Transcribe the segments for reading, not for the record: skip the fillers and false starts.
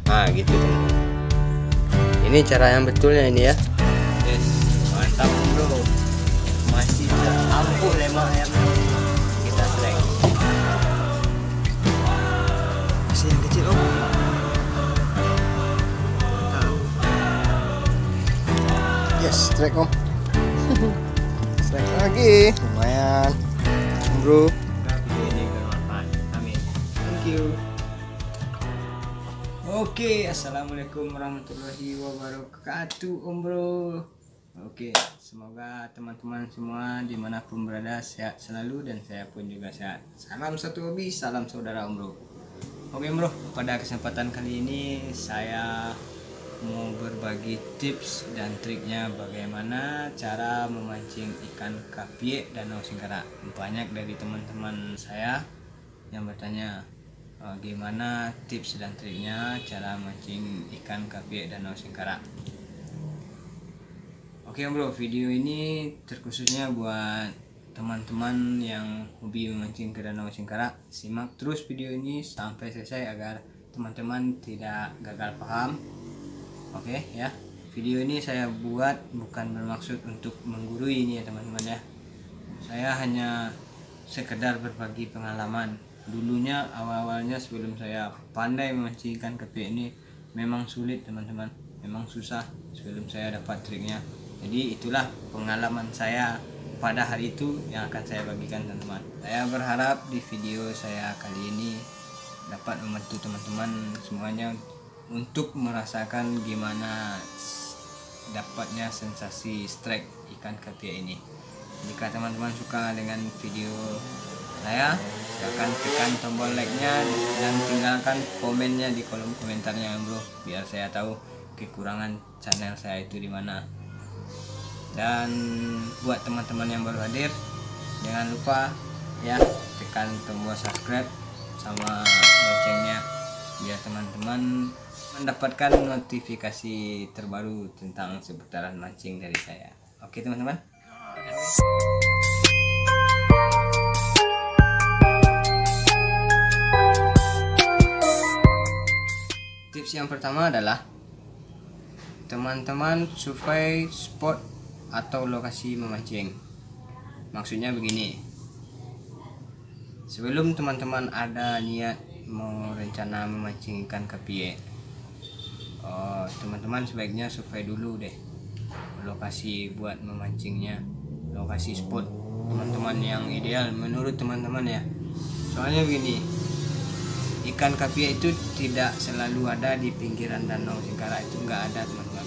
Nah gitu teman. Ini cara yang betulnya ini ya. Yes, mantap bro. Masih terampuh lemah ayam kita strike. Masih yang kecil om. Yes, strike om. Strike lagi, lumayan bro. Semoga video ini bermanfaat. Amin. Thank you. Oke, assalamualaikum warahmatullahi wabarakatuh om bro. Oke, semoga teman-teman semua dimanapun berada sehat selalu dan saya pun juga sehat. Salam satu hobi, salam saudara om bro. Oke bro, pada kesempatan kali ini saya mau berbagi tips dan triknya bagaimana cara memancing ikan kapie Danau Singkarak. Banyak dari teman-teman saya yang bertanya gimana tips dan triknya cara mancing ikan kapie Danau Singkarak. Oke bro, video ini terkhususnya buat teman-teman yang hobi memancing ke Danau Singkarak. Simak terus video ini sampai selesai agar teman-teman tidak gagal paham. Oke ya, video ini saya buat bukan bermaksud untuk menggurui ini ya teman-teman ya. Saya hanya sekedar berbagi pengalaman. Dulunya awal-awalnya sebelum saya pandai memancing ikan kapie ini memang sulit teman-teman, memang susah sebelum saya dapat triknya. Jadi itulah pengalaman saya pada hari itu yang akan saya bagikan teman-teman. Saya berharap di video saya kali ini dapat membantu teman-teman semuanya untuk merasakan gimana dapatnya sensasi strike ikan kapie ini. Jika teman-teman suka dengan video saya, silakan tekan tombol like-nya dan tinggalkan komennya di kolom komentarnya bro, biar saya tahu kekurangan channel saya itu di mana. Dan buat teman-teman yang baru hadir, jangan lupa ya tekan tombol subscribe sama loncengnya biar teman-teman mendapatkan notifikasi terbaru tentang seputaran mancing dari saya. Oke teman-teman. Tips yang pertama adalah teman-teman survei spot atau lokasi memancing. Maksudnya begini, sebelum teman-teman ada niat mau rencana memancing ikan kapie, teman-teman sebaiknya survei dulu deh lokasi buat memancingnya, lokasi spot teman-teman yang ideal menurut teman-teman ya. Soalnya begini, ikan kapie itu tidak selalu ada di pinggiran Danau Singkarak, itu nggak ada teman-teman.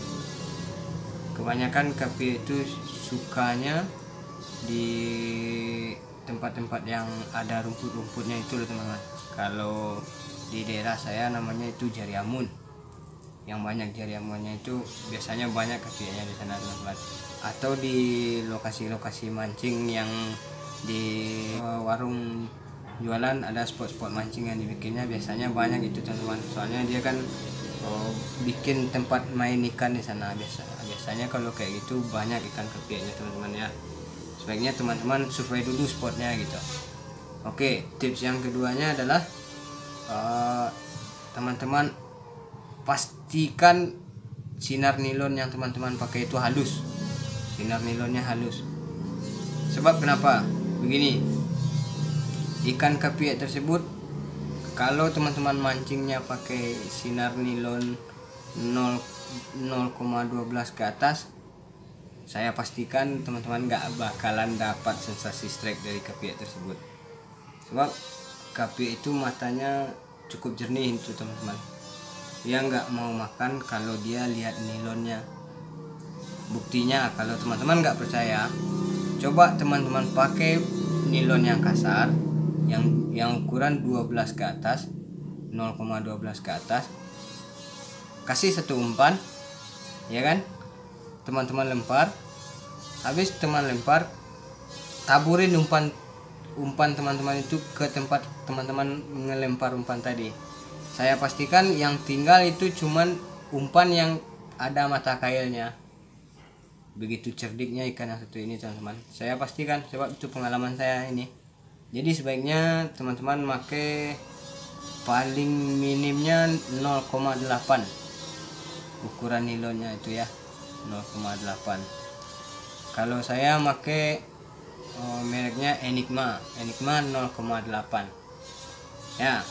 Kebanyakan kapie itu sukanya di tempat-tempat yang ada rumput-rumputnya itu loh teman-teman. Kalau di daerah saya namanya itu Jariamun, yang banyak jariamunnya itu biasanya banyak kapinya di sana teman-teman. Atau di lokasi-lokasi mancing yang di warung jualan ada spot-spot mancing yang dibikinnya biasanya banyak itu teman-teman. Soalnya dia kan bikin tempat main ikan di sana biasanya kalau kayak gitu banyak ikan kapinya teman-teman ya. Sebaiknya teman-teman survei dulu spotnya gitu. Oke, tips yang keduanya adalah teman-teman pastikan sinar nilon yang teman-teman pakai itu halus. Sinar nilonnya halus. Sebab kenapa? Begini, ikan kapie tersebut kalau teman-teman mancingnya pakai sinar nilon 0,12 ke atas, saya pastikan teman-teman nggak bakalan dapat sensasi strike dari kapie tersebut. Sebab kapie itu matanya cukup jernih itu teman-teman. Dia nggak mau makan kalau dia lihat nilonnya. Buktinya kalau teman-teman nggak percaya, coba teman-teman pakai nilon yang kasar, yang ukuran 12 ke atas, 0,12 ke atas, kasih satu umpan, ya kan? Teman-teman lempar, habis teman lempar, taburin umpan teman-teman itu ke tempat teman-teman ngelempar umpan tadi. Saya pastikan yang tinggal itu cuman umpan yang ada mata kailnya. Begitu cerdiknya ikan yang satu ini teman-teman. Saya pastikan, sebab itu pengalaman saya ini. Jadi sebaiknya teman-teman paling minimnya 0,8 ukuran nilonnya itu ya, 0,8. Kalau saya pakai mereknya Enigma 0,8 ya.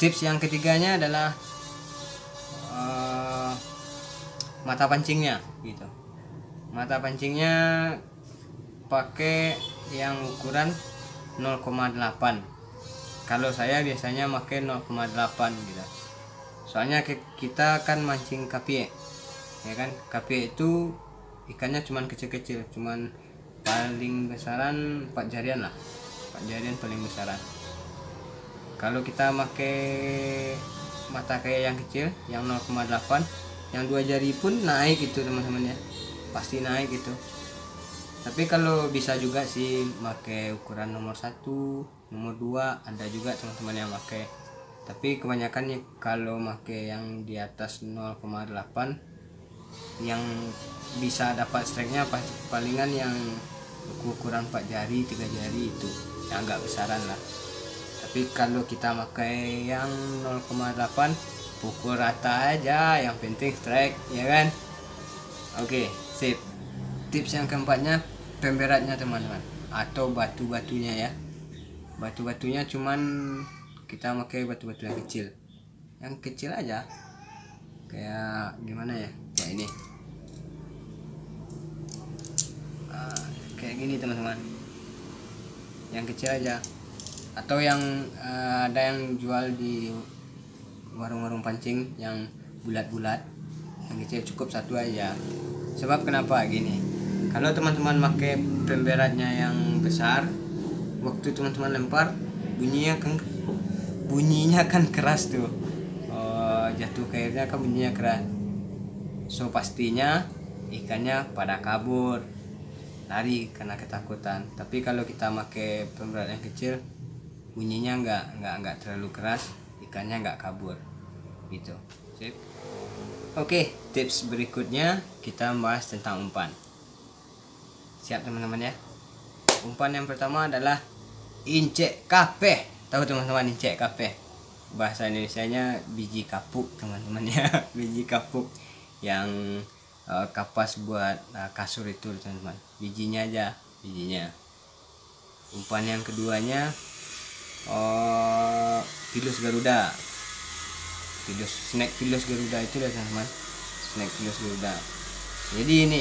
Tips yang ketiganya adalah mata pancingnya gitu. Mata pancingnya pakai yang ukuran 0,8. Kalau saya biasanya pakai 0,8 gitu. Soalnya kita kan mancing kapie, ya kan? Kapie itu ikannya cuman kecil-kecil, cuman paling besaran 4 jarian lah, 4 jarian paling besaran. Kalau kita pakai mata kayak yang kecil, yang 0,8, yang 2 jari pun naik itu teman-teman ya, pasti naik itu. Tapi kalau bisa juga sih pakai ukuran nomor 1, nomor 2, ada juga teman-teman yang pakai. Tapi kebanyakan ya kalau pakai yang di atas 0,8 yang bisa dapat strike-nya palingan yang ukuran 4 jari, 3 jari itu yang agak besaran lah. Tapi kalau kita pakai yang 0,8 pukul rata aja, yang penting strike ya kan. Oke, sip. Tips yang keempatnya pemberatnya teman-teman, atau batu-batunya ya. Batu-batunya cuman kita pakai batu-batu yang kecil aja, kayak gimana ya, kayak ini, kayak gini teman-teman, yang kecil aja. Atau yang ada yang jual di warung-warung pancing yang bulat-bulat, yang kecil, cukup 1 aja. Sebab kenapa gini, kalau teman-teman pakai pemberatnya yang besar, waktu teman-teman lempar bunyinya kan keras tuh, jatuh ke airnya kan bunyinya keras. So pastinya ikannya pada kabur, lari karena ketakutan. Tapi kalau kita pakai pemberat yang kecil, bunyinya nggak terlalu keras, ikannya nggak kabur gitu. Sip. Oke, tips berikutnya kita bahas tentang umpan. Siap teman-teman ya. Umpan yang pertama adalah incek kape. Tahu teman-teman incek kape? Bahasa Indonesianya biji kapuk teman-teman ya. Biji kapuk yang kapas buat kasur itu teman-teman. Bijinya aja, bijinya. Umpan yang keduanya pilus Garuda. Snack pilus Garuda itu ya teman-teman. Snack pilus Garuda. Jadi ini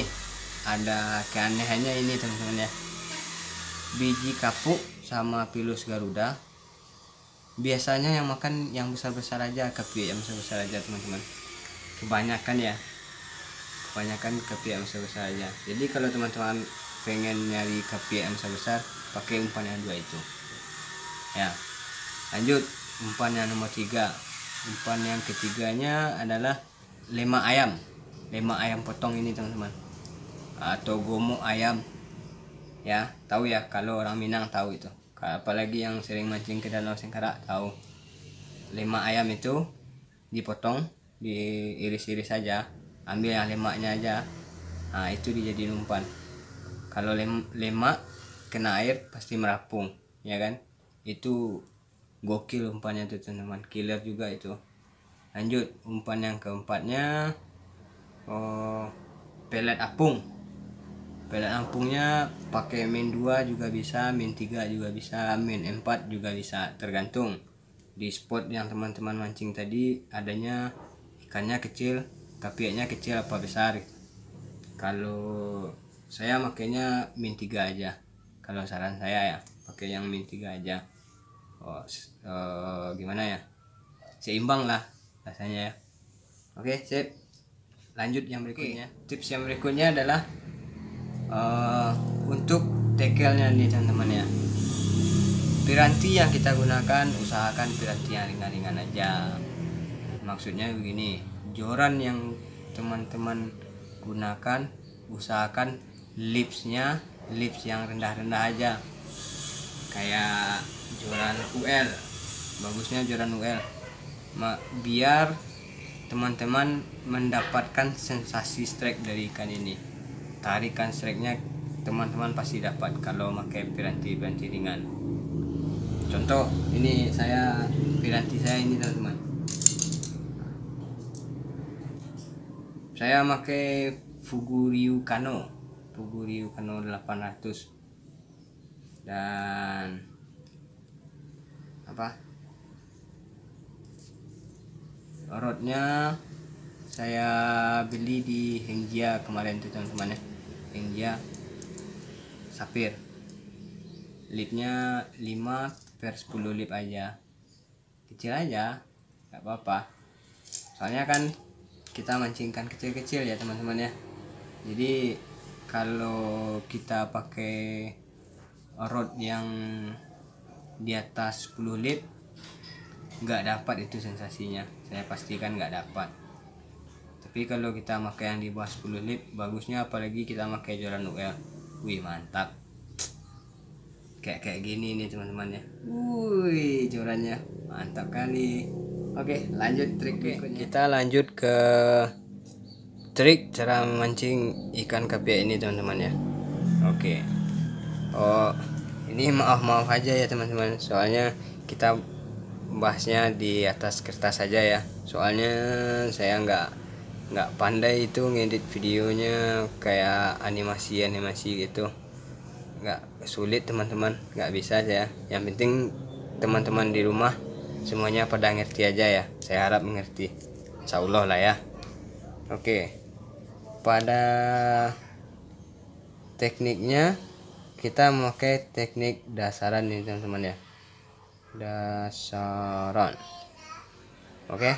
ada keanehannya ini teman-teman ya. Biji kapuk sama pilus Garuda biasanya yang makan yang besar-besar aja, kapie yang besar-besar aja teman-teman. Kebanyakan kapie yang besar-besar aja. Jadi kalau teman-teman pengen nyari kapie yang besar-besar, pakai umpan yang 2 itu ya. Lanjut umpan yang nomor 3. Umpan yang ketiganya adalah lema ayam potong ini teman-teman, atau gomo ayam ya. Tahu ya, kalau orang Minang tahu itu, apalagi yang sering mancing ke Danau Sengkara tahu. Lema ayam itu dipotong, diiris-iris saja, ambil yang lemaknya aja. Nah itu dijadiin umpan. Kalau lemak kena air pasti merapung ya kan. Itu gokil umpannya tuh teman-teman, killer juga itu. Lanjut umpan yang keempatnya pelet apung. Pelet apungnya pakai min 2 juga bisa, min 3 juga bisa, min 4 juga bisa, tergantung di spot yang teman-teman mancing tadi adanya ikannya kecil, kapianya kecil apa besar. Kalau saya makainya min 3 aja. Kalau saran saya ya, pakai yang min 3 aja. Gimana ya, seimbang lah rasanya ya. Oke, sip. Lanjut yang berikutnya. Tips yang berikutnya adalah untuk tackle-nya nih teman-teman ya. Piranti yang kita gunakan, usahakan piranti yang ringan-ringan aja. Maksudnya begini, joran yang teman-teman gunakan, usahakan lips yang rendah-rendah aja, kayak joran UL. Bagusnya joran UL, biar teman-teman mendapatkan sensasi strike dari ikan ini. Tarikan strike-nya teman-teman pasti dapat kalau pakai piranti ringan. Contoh ini saya piranti saya ini teman-teman. Saya pakai Fugu Ryu Kano 800 dan rodnya saya beli di Hengjia kemarin tuh teman-teman ya. Hengjia Sapphire, lipnya 5/10 lip aja, kecil aja, nggak apa-apa, soalnya kan kita mancingkan kecil-kecil ya teman-teman ya. Jadi kalau kita pakai rod yang di atas 10 lip nggak dapat itu sensasinya, saya pastikan nggak dapat. Tapi kalau kita pakai yang di bawah 10 lip bagusnya, apalagi kita pakai joran UL, wih mantap, kayak gini nih teman-teman ya. Wih, jorannya mantap kali. Oke, lanjut trik berikutnya. Kita lanjut ke trik cara memancing ikan kapia ini teman-teman ya. Oke. Oh, ini maaf aja ya teman-teman, soalnya kita bahasnya di atas kertas saja ya. Soalnya saya nggak pandai itu ngedit videonya kayak animasi gitu. Nggak sulit teman-teman, nggak bisa saya. Yang penting teman-teman di rumah semuanya pada ngerti aja ya. Saya harap mengerti, insya Allah lah ya. Oke, pada tekniknya kita memakai teknik dasaran nih teman-teman ya, dasaran. Oke,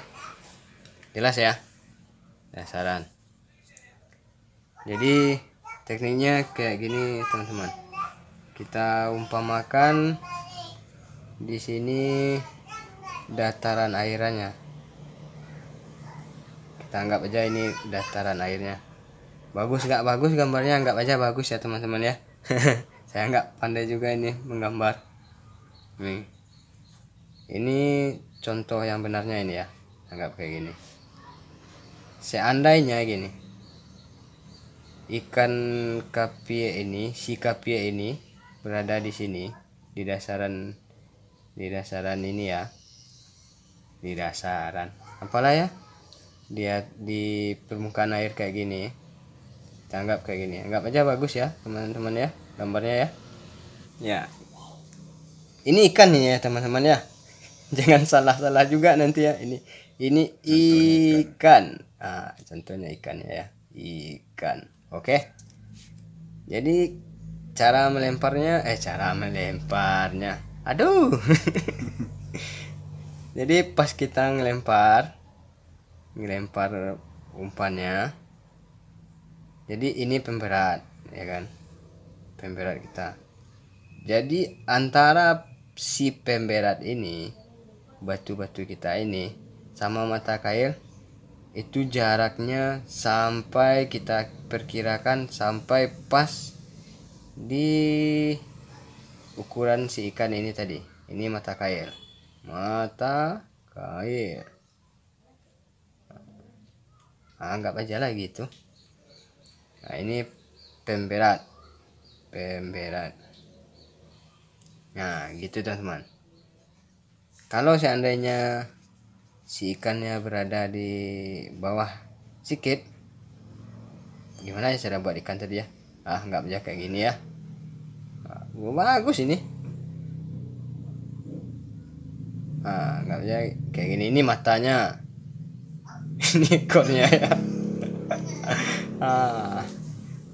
jelas ya, dasaran. Jadi tekniknya kayak gini teman-teman. Kita umpamakan di sini dataran airannya, kita anggap aja ini dataran airnya. Bagus nggak bagus gambarnya, anggap aja bagus ya teman-teman ya. Saya nggak pandai juga ini menggambar. Nih, ini contoh yang benarnya ini ya, anggap kayak gini. Seandainya gini, ikan kapia ini, si kapia ini berada di sini, di dasaran ini ya, di dasaran apalah ya, dia di permukaan air kayak gini. Kita anggap kayak gini, anggap aja bagus ya teman-teman ya gambarnya ya. Ya, ini ikan nih ya teman-teman ya. Jangan salah juga nanti ya. Ini ikan. Ah, contohnya ikannya ya, ikan. Oke. Jadi cara melemparnya, aduh. Jadi pas kita ngelempar umpannya, jadi ini pemberat ya kan, pemberat kita. Jadi antara si pemberat ini, batu-batu kita ini sama mata kail itu jaraknya sampai kita perkirakan sampai pas di ukuran si ikan ini tadi. Ini mata kail, anggap aja lah gitu. Nah, ini pemberat. Nah, gitu teman-teman. Kalau seandainya si ikannya berada di bawah sedikit, gimana ya cara buat ikan tadi ya? Anggap aja kayak gini ya. Bagus ini. Anggap aja kayak gini. Ini matanya. Ini ekornya ya.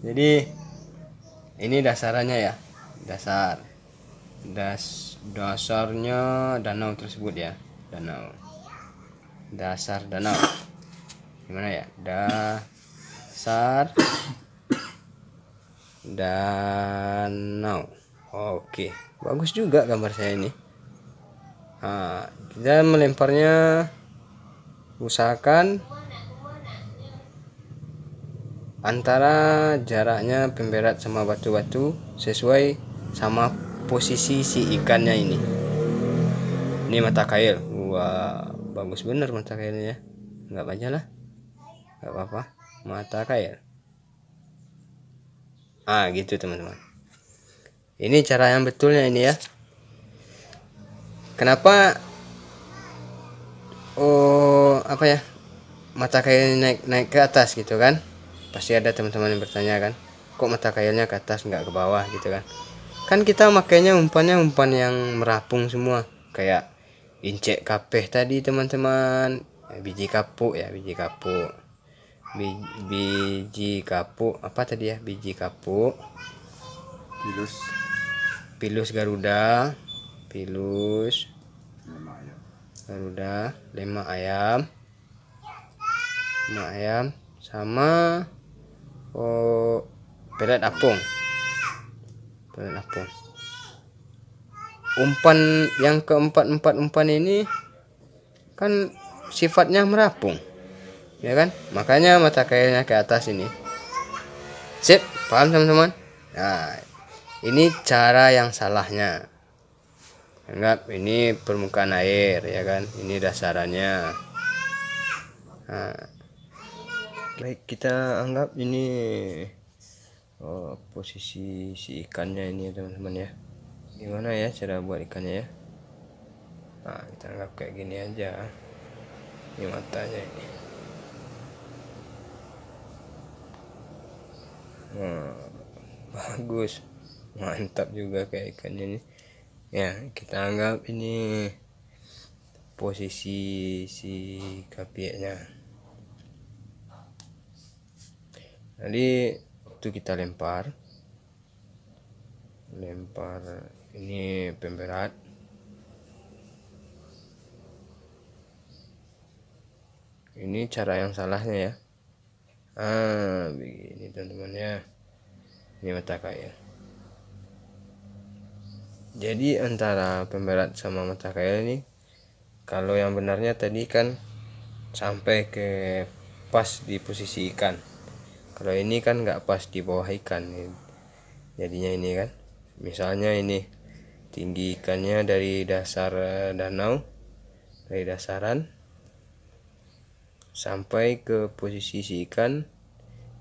Jadi ini dasarannya ya, dasarnya danau tersebut ya, dasar danau. Gimana ya, dasar danau. Oke, bagus juga gambar saya ini. Kita melemparnya usahakan antara jaraknya pemberat sama batu-batu sesuai sama posisi si ikannya ini. Ini mata kail. Wah, bagus bener mata kailnya. Nggak aja lah, nggak apa-apa, mata kail. Gitu teman-teman. Ini cara yang betulnya ini ya. Kenapa apa ya, mata kail naik ke atas gitu kan. Pasti ada teman-teman yang bertanya kan, kok mata kailnya ke atas nggak ke bawah gitu kan. Kan kita makainya umpan yang merapung semua, kayak incek kapeh tadi teman-teman. Biji kapuk ya, biji kapuk. Biji kapuk apa tadi ya, biji kapuk, pilus garuda, lema ayam, sama pelet apung. Umpan yang keempat umpan ini kan sifatnya merapung, ya kan, makanya mata kailnya ke atas ini. Sip, paham teman-teman? Nah, ini cara yang salahnya. Anggap ini permukaan air, ya kan, ini dasarannya. Nah, baik, kita anggap ini posisi si ikannya ini teman-teman ya. Gimana ya cara buat ikannya ya? Nah, kita anggap kayak gini aja. Ini matanya ini. Nah, bagus, mantap juga kayak ikannya ini. Ya, kita anggap ini posisi si kapieknya. Jadi waktu kita lempar ini pemberat. Ini cara yang salahnya ya. Begini teman-teman ya. Ini mata kail. Jadi antara pemberat sama mata kail ini, kalau yang benarnya tadi kan sampai ke pas di posisi ikan. Kalau ini kan nggak pas di bawah ikan. Jadinya ini kan. Misalnya ini tinggi ikannya dari dasar danau, dari dasaran sampai ke posisi si ikan,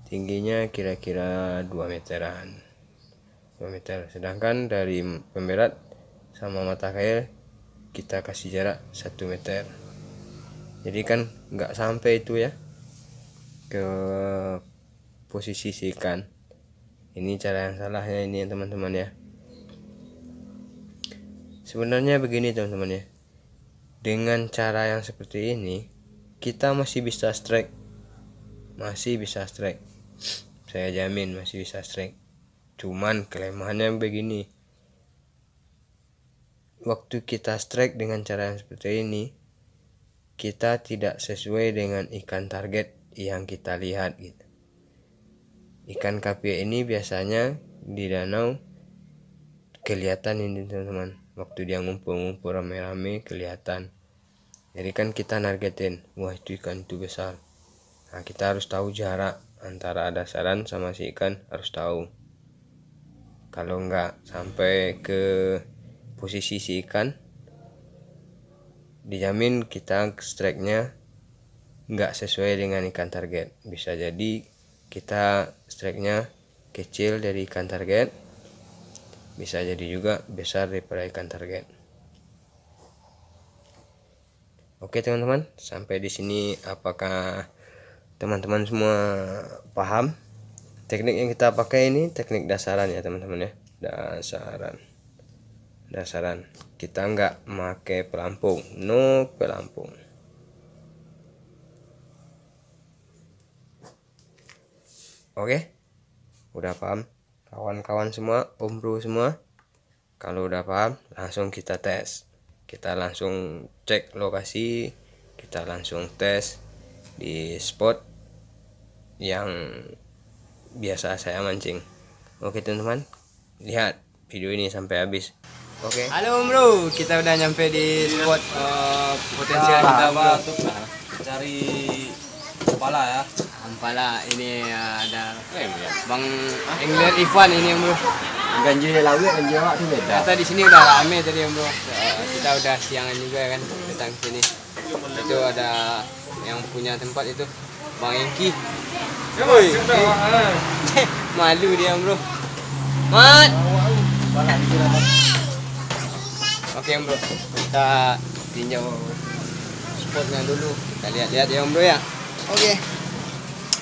tingginya kira-kira 2 meteran. 2 meter. Sedangkan dari pemberat sama mata kail kita kasih jarak 1 meter. Jadi kan nggak sampai itu ya ke posisi si ikan. Ini cara yang salahnya ini ya teman-teman ya. Sebenarnya begini teman-teman ya, dengan cara yang seperti ini kita masih bisa strike, saya jamin masih bisa strike. Cuman kelemahannya begini, waktu kita strike dengan cara yang seperti ini, kita tidak sesuai dengan ikan target yang kita lihat gitu. Ikan kapiek ini biasanya di danau kelihatan ini teman-teman, waktu dia ngumpul-ngumpul rame-rame kelihatan. Jadi kan kita nargetin, wah itu ikan itu besar. Nah, kita harus tahu jarak antara dasaran sama si ikan, harus tahu. Kalau nggak sampai ke posisi si ikan, dijamin kita strike-nya nggak sesuai dengan ikan target. Bisa jadi kita strike-nya kecil dari ikan target, bisa jadi juga besar daripada ikan target. Oke teman-teman, sampai di sini apakah teman-teman semua paham? Teknik yang kita pakai ini teknik dasaran ya teman-teman ya. Dasaran. Kita nggak pakai pelampung, no pelampung. Oke, udah paham kawan-kawan semua, Om Bro semua? Kalau udah paham, langsung kita tes. Kita langsung cek lokasi, kita langsung tes di spot yang biasa saya mancing. Oke teman-teman, lihat video ini sampai habis. Oke. Halo Om Bro, kita udah nyampe di spot potensial kita Bro. Cari kepala ya. Ampala, ini ada Bang Engler Ivan ini Om Bro. Ganjil laut ganjil awak tu beda. Ternyata di sini udah rame tadi Om Bro. Kita udah siangan juga kan datang ke sini. Itu ada yang punya tempat itu Bang Engki. Woi. Malu dia Om Bro. Mat. Oke Om Bro, kita tinjau spotnya dulu. Kita lihat-lihat ya Om Bro ya. Oke.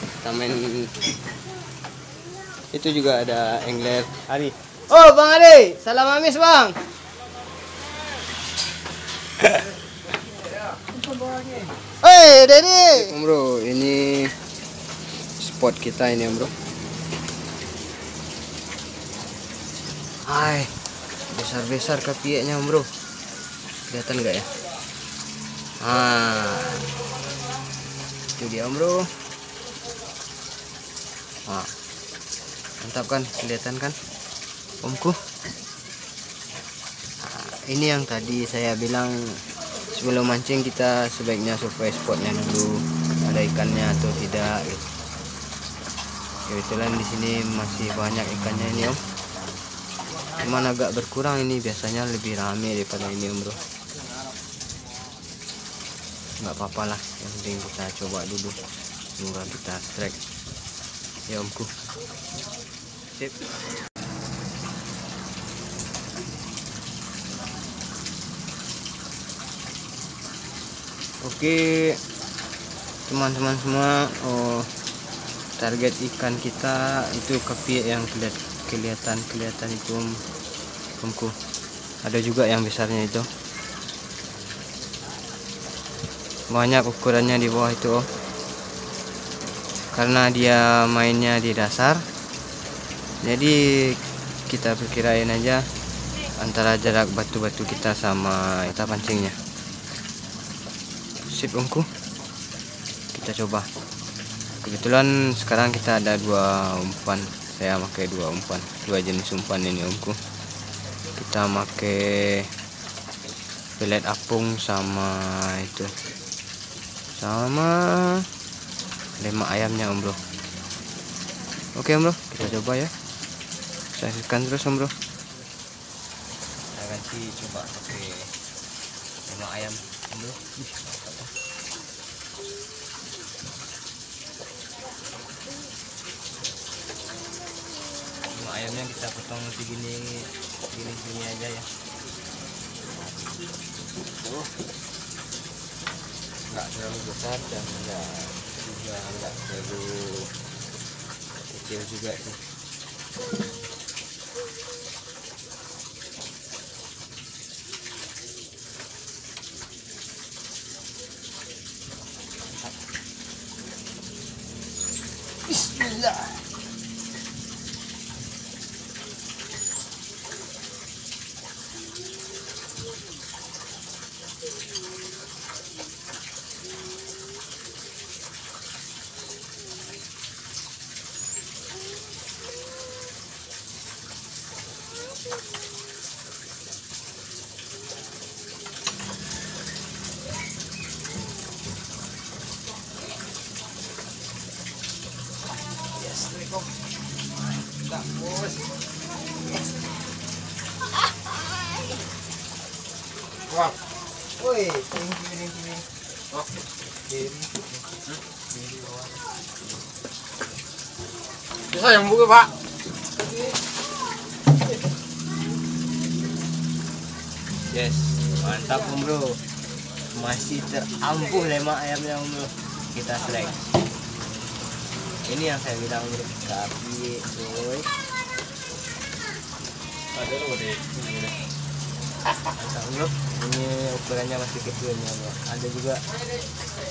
Kita main. Itu juga ada angler Ari. Oh Bang Ari, salam amis Bang. Hei Dedi. Om Bro, ini spot kita ini Om Bro. Hai, besar-besar kapieknya Om Bro. Kelihatan nggak ya? Itu dia Om Bro. Mantap kan, kelihatan kan Omku. Ini yang tadi saya bilang sebelum mancing kita sebaiknya survei spotnya dulu, ada ikannya atau tidak gitu. Kebetulan di sini masih banyak ikannya ini Om. Cuman agak berkurang ini, biasanya lebih rame daripada ini Om Bro. Nggak apa-apa lah, yang penting kita coba dulu, semoga kita strike ya Omku. Sip. Oke teman-teman semua, target ikan kita itu kapiek yang kelihatan itu Omku. Ada juga yang besarnya itu, banyak ukurannya di bawah itu Om. Karena dia mainnya di dasar, jadi kita perkirain aja antara jarak batu-batu kita sama kita pancingnya. Sip Omku, kita coba. Kebetulan sekarang kita ada 2 umpan, saya pakai 2 umpan, 2 jenis umpan ini Omku. Kita pakai pelet apung sama itu, sama lemak ayamnya Om Bro. Oke Om Bro, kita coba ya. Saksikan terus Om Bro. Kita ganti coba pakai lemak ayam Om Bro. Lemak ayamnya kita potong segini aja ya. Nggak terlalu besar dan nggak terlalu kecil juga sih. Bismillah. Wah, woi, tinggi. Oh, kiri. Bisa yang buka Pak. Yes, mantap Om Bro. Masih terampuh lemak ayamnya Om Bro. Kita strike. Ini yang saya bilang Om Bro, tapi boy. Ada loh deh. Mantap Bro. Ini ukurannya masih kecil ya Bro. Ada juga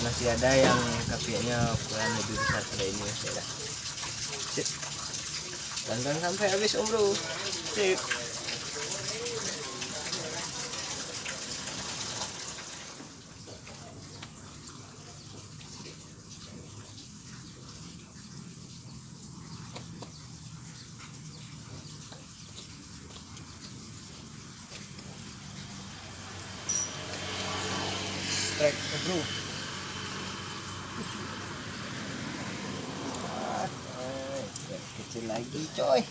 masih ada yang kapinya ukuran lebih besar dari ini masih ada. Sip. Tonton sampai habis Om Bro. Sip. Strike Bro. Kecil lagi coy.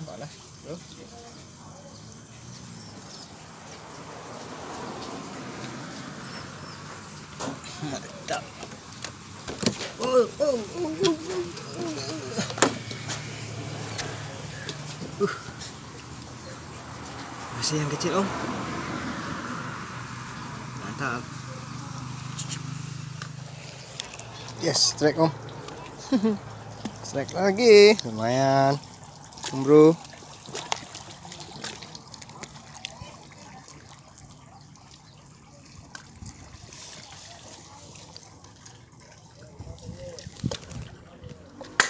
Apalah Bro. Mantap. Masih yang kecil Om. Mantap. Yes, strike om. Strike lagi, lumayan bro.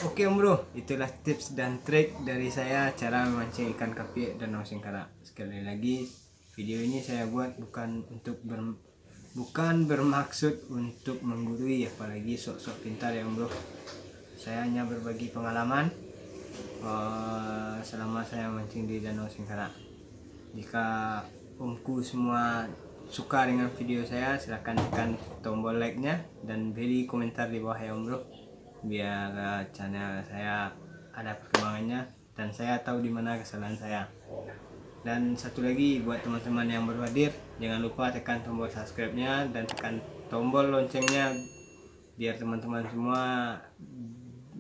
Oke Om Bro, itulah tips dan trik dari saya cara memancing ikan kapie dan Danau Singkarak. Sekali lagi, video ini saya buat bukan bermaksud untuk menggurui, apalagi sok-sok pintar ya Om Bro. Saya hanya berbagi pengalaman selama saya mancing di Danau Singkarak. Jika omku semua suka dengan video saya, silahkan tekan tombol like-nya dan beri komentar di bawah ya Om Bro, biar channel saya ada perkembangannya dan saya tahu di mana kesalahan saya. Dan satu lagi buat teman-teman yang baru hadir, jangan lupa tekan tombol subscribe-nya dan tekan tombol loncengnya biar teman-teman semua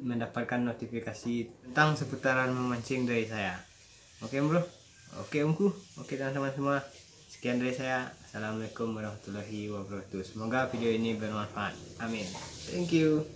mendapatkan notifikasi tentang seputaran memancing dari saya. Oke Om Bro, oke Omku, oke teman-teman semua. Sekian dari saya. Assalamualaikum warahmatullahi wabarakatuh. Semoga video ini bermanfaat. Amin. Thank you.